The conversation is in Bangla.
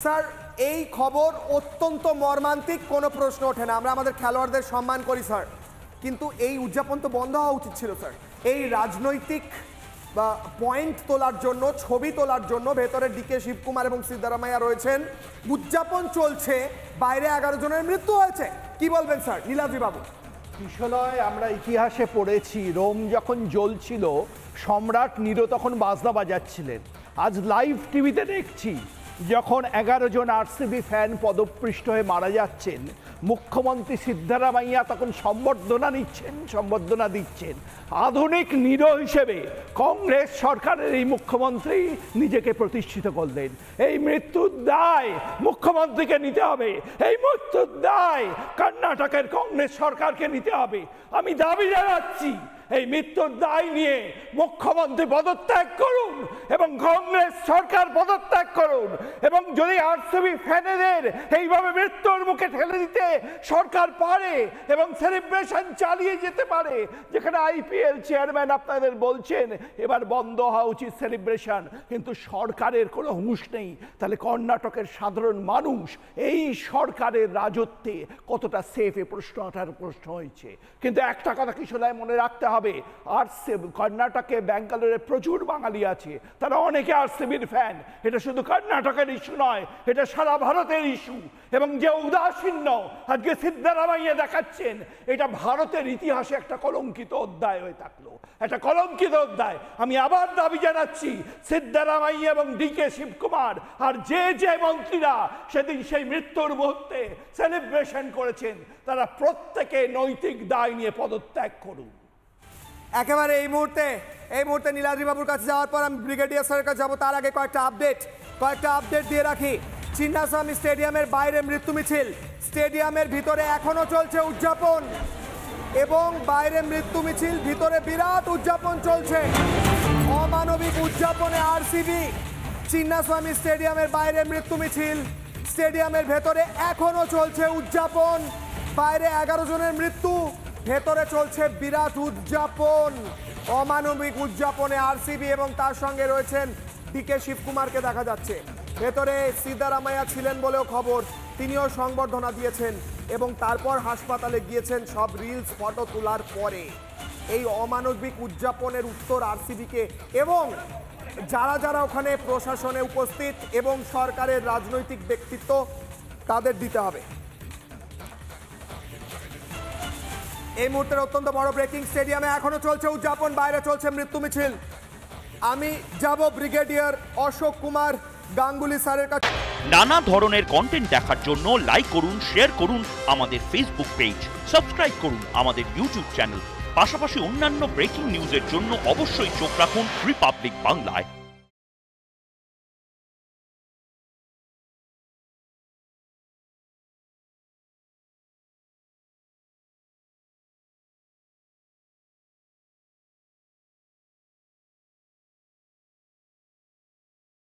স্যার এই খবর অত্যন্ত মর্মান্তিক, কোনো প্রশ্ন ওঠে না। আমরা আমাদের খেলোয়াড়দের সম্মান করি স্যার, কিন্তু এই উদযাপন তো বন্ধ হওয়া উচিত ছিল স্যার। এই রাজনৈতিক বা পয়েন্ট তোলার জন্য, ছবি তোলার জন্য ভেতরে ডিকে শিবকুমার এবং সিদ্ধারামাইয়া রয়েছেন, উদযাপন চলছে, বাইরে 11 জনের মৃত্যু হয়েছে। কি বলবেন স্যার নীলাদ্রি বাবু? বিষয় আমরা ইতিহাসে পড়েছি, রোম যখন জ্বলছিল সম্রাট নিরো তখন বাজনা বাজাচ্ছিলেন। আজ লাইভ টিভিতে দেখছি যখন 11 জন আরসিবি ফ্যান পদপৃষ্ঠ হয়ে মারা যাচ্ছেন, মুখ্যমন্ত্রী সিদ্ধারামাইয়া তখন সম্বর্ধনা দিচ্ছেন। আধুনিক নিরো হিসেবে কংগ্রেস সরকারের এই মুখ্যমন্ত্রী নিজেকে প্রতিষ্ঠিত করলেন। এই মৃত্যুর দায় মুখ্যমন্ত্রীকে নিতে হবে, এই মৃত্যুর দায় কর্ণাটকের কংগ্রেস সরকারকে নিতে হবে। আমি দাবি জানাচ্ছি এই মৃত্যুর দায় নিয়ে মুখ্যমন্ত্রী পদত্যাগ করুন এবং কংগ্রেস সরকার পদত্যাগ করুন, এবং যদি আরসিবি ফ্যানেদের এইভাবে মৃত্যুর মুখে ঠেলে দিতে সরকার পারে এবং সেলিব্রেশন চালিয়ে যেতে পারে, যেখানে আইপিএল চেয়ারম্যান আপনাদের বলছেন এবার বন্ধ হওয়া উচিত সেলিব্রেশন, কিন্তু সরকারের কোনো হুঁশ নেই, তাহলে কর্ণাটকের সাধারণ মানুষ এই সরকারের রাজত্বে কতটা সেফ এ প্রশ্ন হয়েছে। কিন্তু একটা কথা কিশোরায় মনে রাখতে হবে, কর্ণাটকে ব্যাঙ্গালোরে প্রচুর বাঙালি আছে, তারা অনেকে আরসিবির ফ্যান। এটা শুধু কর্ণাটকের ইস্যু নয়, এটা সারা ভারতের ইস্যু। এবং যে উদাসীন্য আজকে সিদ্ধারামাইয়া দেখাচ্ছেন, এটা ভারতের ইতিহাসে একটা কলঙ্কিত অধ্যায় হয়ে থাকলো, একটা কলঙ্কিত অধ্যায়। আমি আবার দাবি জানাচ্ছি সিদ্ধারামাইয়া এবং ডিকে শিবকুমার আর যে মন্ত্রীরা সেদিন সেই মৃত্যুর মুহূর্তে সেলিব্রেশন করেছেন, তারা প্রত্যেকে নৈতিক দায় নিয়ে পদত্যাগ করুন। একেবারে এই মুহূর্তে নীলাদ্রি বাবুর কাছে যাওয়ার পর আমি ব্রিগেডিয়ার স্যারের কাছে যাবো। তার আগে কয়েকটা আপডেট দিয়ে রাখি। চিন্নাস্বামী স্টেডিয়ামের বাইরে মৃত্যু মিছিল, স্টেডিয়ামের ভিতরে এখনো চলছে উদযাপন, এবং বাইরে মৃত্যু মিছিল, ভিতরে বিরাট উদযাপন চলছে। অমানবিক উদযাপনে আরসিবি। চিন্নাস্বামী স্টেডিয়ামের বাইরে মৃত্যু মিছিল, স্টেডিয়ামের ভেতরে এখনো চলছে উদযাপন। বাইরে 11 জনের মৃত্যু, ভেতরে চলছে বিরাট উদযাপন। অমানবিক উদযাপনে আরসিবি এবং তার সঙ্গে রয়েছেন ডিকে শিবকুমারকে দেখা যাচ্ছে। ভেতরে সিদ্ধারামাইয়া ছিলেন বলেও খবর, তিনিও সংবর্ধনা দিয়েছেন এবং তারপর হাসপাতালে গিয়েছেন সব রিলস ফটো তোলার পরে। এই অমানবিক উদযাপনের উত্তর আরসিবিকে এবং যারা ওখানে প্রশাসনে উপস্থিত এবং সরকারের রাজনৈতিক ব্যক্তিত্ব তাদের দিতে হবে। এই মুহূর্তের অত্যন্ত বড় ব্রেকিং, স্টেডিয়ামে এখনো চলছে উদযাপন, বাইরে চলছে মৃত্যু মিছিল। আমি যাব ব্রিগেডিয়ার অশোক কুমার গাঙ্গুলি স্যারের কাছে। নানা ধরনের কন্টেন্ট দেখার জন্য লাইক করুন, শেয়ার করুন আমাদের ফেসবুক পেজ, সাবস্ক্রাইব করুন আমাদের ইউটিউব চ্যানেল। পাশাপাশি অন্যান্য ব্রেকিং নিউজের জন্য অবশ্যই চোখ রাখুন রিপাবলিক বাংলায়।